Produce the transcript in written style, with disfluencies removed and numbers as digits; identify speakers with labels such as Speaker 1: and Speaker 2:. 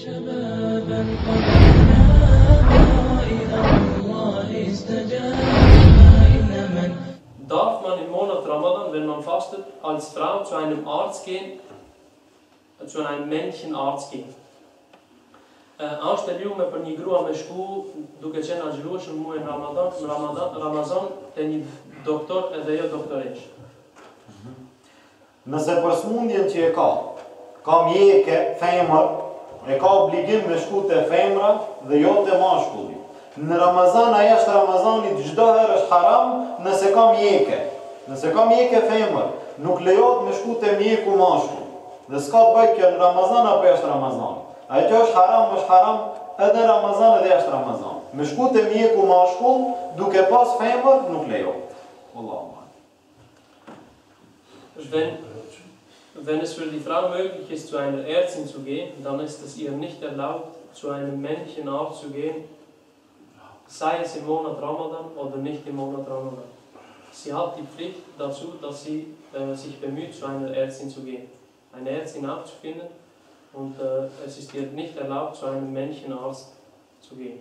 Speaker 1: شبابا قد أنابا إلى الله استجابا إن من.
Speaker 2: Darf man im Monat Ramadan, wenn man fastet, als Frau zu einem Arzt gehen, zu einem männlichen Arzt gehen? Anche اليوم për një grua me shku duke qenë agjërueshëm muajin Ramazan te një doktor edhe jo doktoresh.
Speaker 3: Nëse për smundjen që e ka mjeke, femër, e ka obligim me shku te femra dhe jo te mashkulli. Në Ramazan, aja është Ramazanit, çdo herë është haram nëse ka mjeke. Nëse ka mjeke femër, nuk lejohet me shku te mjeku mashkull. Dhe s'ka të bëjë kjo në Ramazan apo jashtë Ramazan. Ajo që është haram edhe Ramazan edhe jashtë Ramazan. Me shku te mjeku mashkull, duke pas femër, nuk lejohet. Wallahu a'lam.
Speaker 2: Wenn es für die Frau möglich ist, zu einer Ärztin zu gehen, dann ist es ihr nicht erlaubt, zu einem männlichen Arzt zu gehen, sei es im Monat Ramadan oder nicht im Monat Ramadan. Sie hat die Pflicht dazu, dass sie sich bemüht, zu einer Ärztin zu gehen, eine Ärztin aufzufinden, und es ist ihr nicht erlaubt, zu einem männlichen Arzt zu gehen.